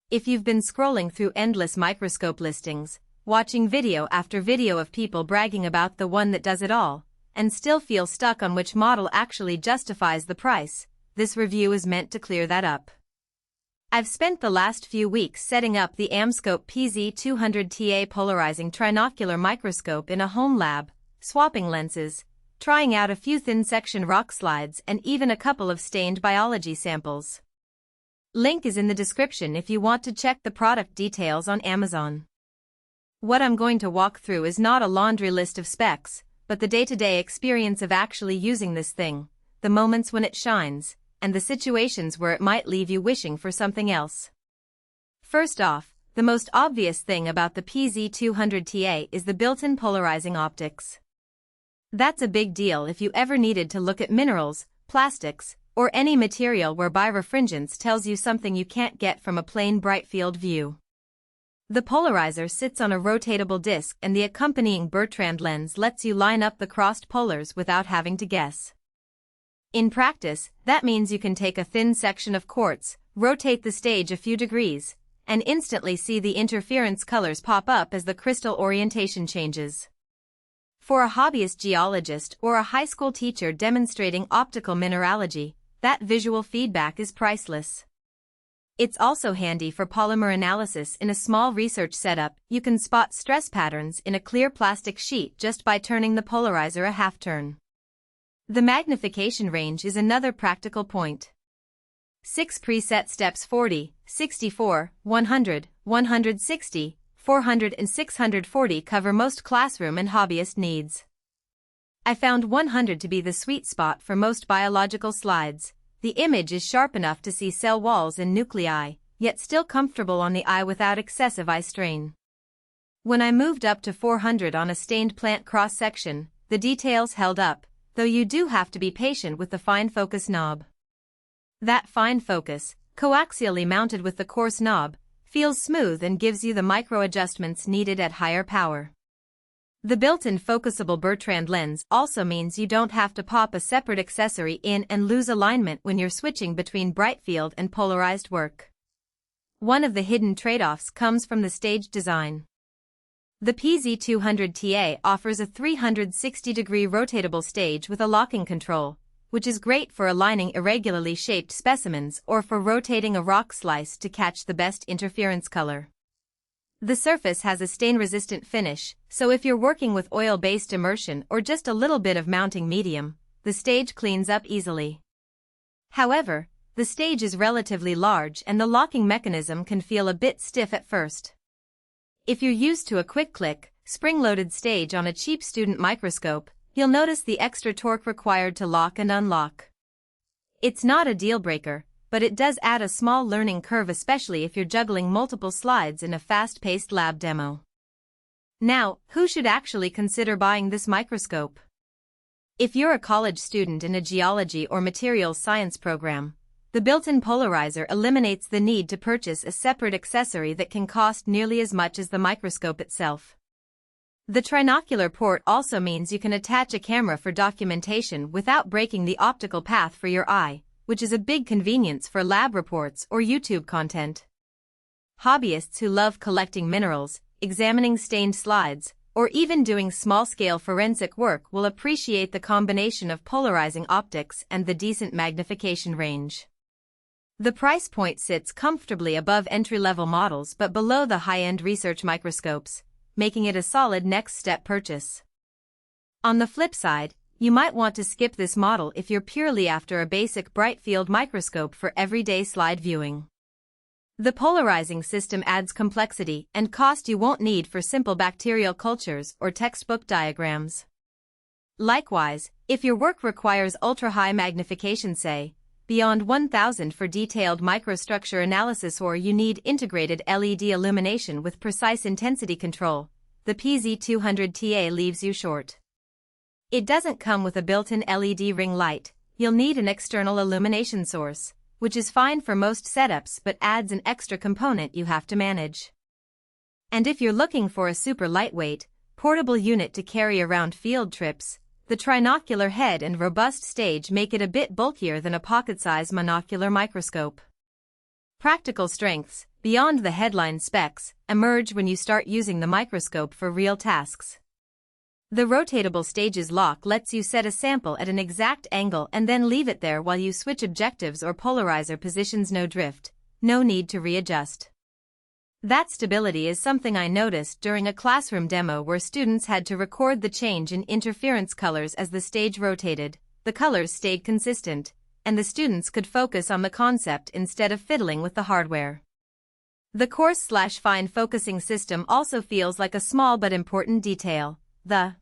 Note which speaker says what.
Speaker 1: If you've been scrolling through endless microscope listings, watching video after video of people bragging about the one that does it all, and still feel stuck on which model actually justifies the price, this review is meant to clear that up. I've spent the last few weeks setting up the AmScope PZ200TA Polarizing Trinocular microscope in a home lab, swapping lenses, trying out a few thin-section rock slides and even a couple of stained biology samples. Link is in the description if you want to check the product details on Amazon. What I'm going to walk through is not a laundry list of specs, but the day-to-day experience of actually using this thing, the moments when it shines, and the situations where it might leave you wishing for something else. First off, the most obvious thing about the PZ200TA is the built-in polarizing optics. That's a big deal if you ever needed to look at minerals, plastics, or any material where birefringence tells you something you can't get from a plain bright field view. The polarizer sits on a rotatable disc and the accompanying Bertrand lens lets you line up the crossed polars without having to guess. In practice, that means you can take a thin section of quartz, rotate the stage a few degrees, and instantly see the interference colors pop up as the crystal orientation changes. For a hobbyist geologist or a high school teacher demonstrating optical mineralogy, that visual feedback is priceless. It's also handy for polymer analysis in a small research setup. You can spot stress patterns in a clear plastic sheet just by turning the polarizer a half turn. The magnification range is another practical point. 6 preset steps 40, 64, 100, 160, 400 and 640 cover most classroom and hobbyist needs. I found 100 to be the sweet spot for most biological slides. The image is sharp enough to see cell walls and nuclei, yet still comfortable on the eye without excessive eye strain. When I moved up to 400 on a stained plant cross-section, the details held up, though you do have to be patient with the fine focus knob. That fine focus, coaxially mounted with the coarse knob, feels smooth and gives you the micro adjustments needed at higher power. The built-in focusable Bertrand lens also means you don't have to pop a separate accessory in and lose alignment when you're switching between bright field and polarized work. One of the hidden trade-offs comes from the stage design. The PZ200TA offers a 360-degree rotatable stage with a locking control, which is great for aligning irregularly shaped specimens or for rotating a rock slice to catch the best interference color. The surface has a stain-resistant finish, so if you're working with oil-based immersion or just a little bit of mounting medium, the stage cleans up easily. However, the stage is relatively large and the locking mechanism can feel a bit stiff at first. If you're used to a quick-click, spring-loaded stage on a cheap student microscope, you'll notice the extra torque required to lock and unlock. It's not a deal-breaker, but it does add a small learning curve, especially if you're juggling multiple slides in a fast-paced lab demo. Now, who should actually consider buying this microscope? If you're a college student in a geology or materials science program, the built-in polarizer eliminates the need to purchase a separate accessory that can cost nearly as much as the microscope itself. The trinocular port also means you can attach a camera for documentation without breaking the optical path for your eye, which is a big convenience for lab reports or YouTube content. Hobbyists who love collecting minerals, examining stained slides, or even doing small-scale forensic work will appreciate the combination of polarizing optics and the decent magnification range. The price point sits comfortably above entry-level models but below the high-end research microscopes, making it a solid next-step purchase. On the flip side, you might want to skip this model if you're purely after a basic bright field microscope for everyday slide viewing. The polarizing system adds complexity and cost you won't need for simple bacterial cultures or textbook diagrams. Likewise, if your work requires ultra-high magnification, say, beyond 1000 for detailed microstructure analysis, or you need integrated LED illumination with precise intensity control, the PZ200TA leaves you short. It doesn't come with a built-in LED ring light. You'll need an external illumination source, which is fine for most setups but adds an extra component you have to manage. And if you're looking for a super lightweight, portable unit to carry around field trips, the trinocular head and robust stage make it a bit bulkier than a pocket-size monocular microscope. Practical strengths: beyond the headline specs, emerge when you start using the microscope for real tasks. The rotatable stages lock lets you set a sample at an exact angle and then leave it there while you switch objectives or polarizer positions. No drift, no need to readjust. That stability is something I noticed during a classroom demo where students had to record the change in interference colors as the stage rotated. The colors stayed consistent, and the students could focus on the concept instead of fiddling with the hardware. The coarse/fine focusing system also feels like a small but important detail. The